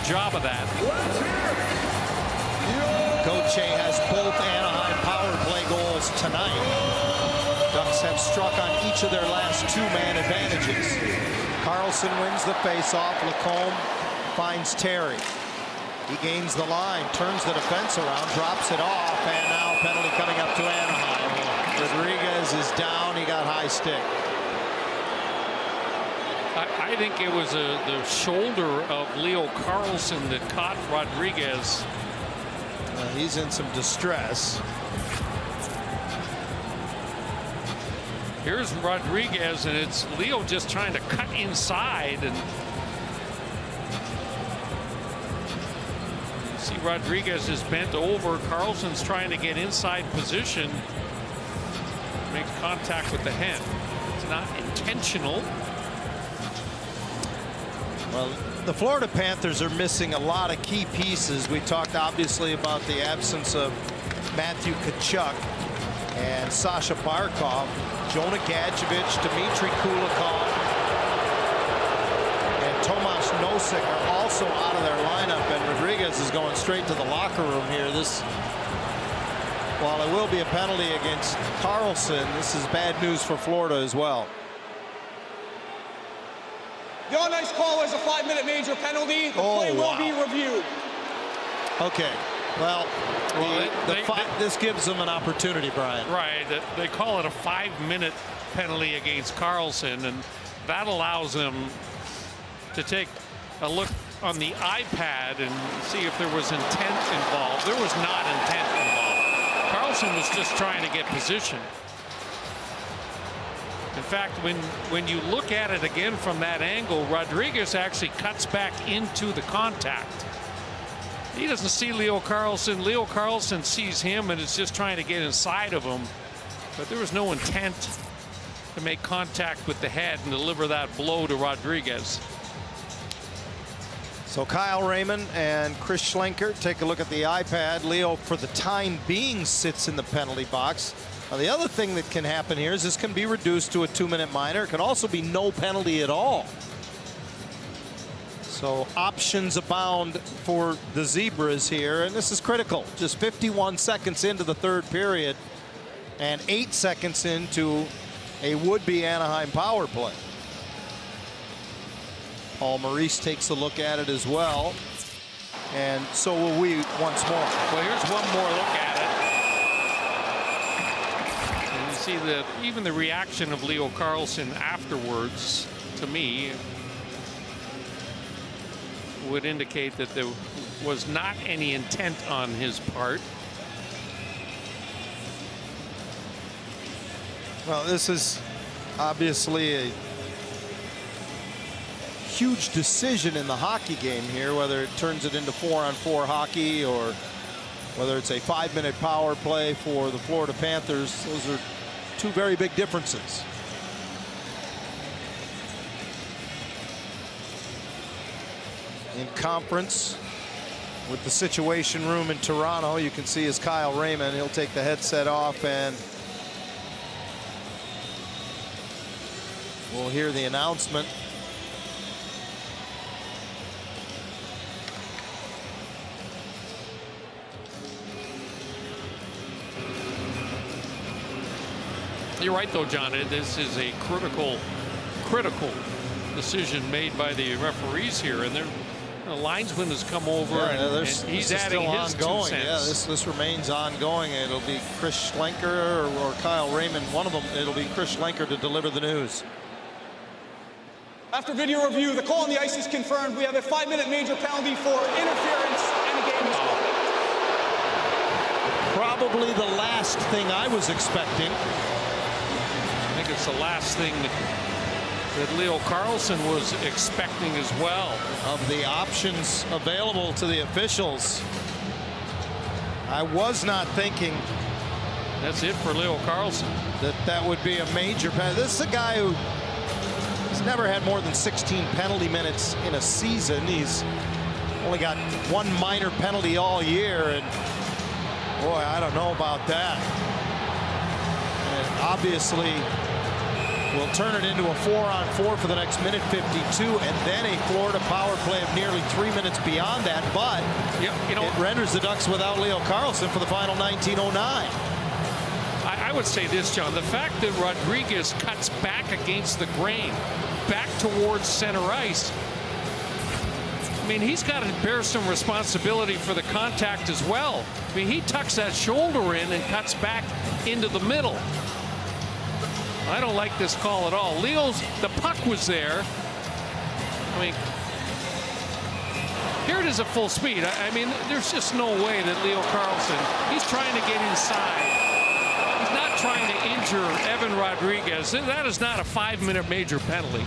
job of that. Gauthier has both Anaheim power play goals tonight. Ducks have struck on each of their last 2-man advantages. Carlsson wins the faceoff. Lacombe finds Terry. He gains the line, turns the defense around, drops it off, and now a penalty coming up to Anaheim. Rodrigues is down. He got high stick. I think it was the shoulder of Leo Carlsson that caught Rodrigues. He's in some distress. Here's Rodrigues, and it's Leo just trying to cut inside, and you see Rodrigues is bent over. Carlsson's trying to get inside position, makes contact with the head. It's not intentional. Well, the Florida Panthers are missing a lot of key pieces. We talked obviously about the absence of Matthew Tkachuk and Sasha Barkov. Jonah Gadjevich, Dmitry Kulikov, and Tomas Nosek are also out of their lineup, and Rodrigues is going straight to the locker room here. While it will be a penalty against Carlsson, this is bad news for Florida as well. The on-ice call is a 5-minute major penalty. The play will be reviewed. Okay. Well, this gives them an opportunity, Brian. Right. They call it a 5-minute penalty against Carlsson, and that allows them to take a look on the iPad and see if there was intent involved. There was not intent involved. Carlsson was just trying to get position. In fact, when you look at it again from that angle, Rodrigues actually cuts back into the contact. He doesn't see Leo Carlsson. Leo Carlsson sees him and is just trying to get inside of him. But there was no intent to make contact with the head and deliver that blow to Rodrigues. So Kyle Raymond and Chris Schlenker take a look at the iPad. Leo, for the time being, sits in the penalty box. Now, the other thing that can happen here is this can be reduced to a 2-minute minor. It can also be no penalty at all. So options abound for the Zebras here, and this is critical. Just 51 seconds into the third period and 8 seconds into a would-be Anaheim power play. Paul Maurice takes a look at it as well, and so will we once more. Well, here's one more look at it. And you see that even the reaction of Leo Carlsson afterwards, to me, would indicate that there was not any intent on his part. Well, this is obviously a huge decision in the hockey game here, whether it turns it into 4-on-4 hockey or whether it's a 5-minute power play for the Florida Panthers. Those are two very big differences. In conference with the Situation Room in Toronto, you can see is Kyle Raymond. He'll take the headset off and we'll hear the announcement. You're right, though, John. This is a critical decision made by the referees here, and the linesman has come over, and he's adding his 2 cents. Yeah, this remains ongoing. It'll be Chris Schlenker or Kyle Raymond. One of them, it'll be Chris Schlenker to deliver the news. After video review, the call on the ice is confirmed. We have a 5-minute major penalty for interference, and the game is over. Probably the last thing I was expecting. I think it's the last thing that Leo Carlsson was expecting as well. Of the options available to the officials, I was not thinking that's it for Leo Carlsson. That would be a major penalty. This is a guy who has never had more than 16 penalty minutes in a season. He's only got 1 minor penalty all year, and boy, I don't know about that. And obviously, will turn it into a 4-on-4 for the next minute 52, and then a Florida power play of nearly 3 minutes beyond that. But it renders the Ducks without Leo Carlsson for the final 19:09. I would say this, John, the fact that Rodrigues cuts back against the grain, back towards center ice, I mean, he's got to bear some responsibility for the contact as well. I mean, he tucks that shoulder in and cuts back into the middle. I don't like this call at all. The puck was there. I mean, here it is at full speed. I mean, there's just no way that Leo Carlsson, he's trying to get inside. He's not trying to injure Evan Rodrigues. That is not a 5-minute major penalty.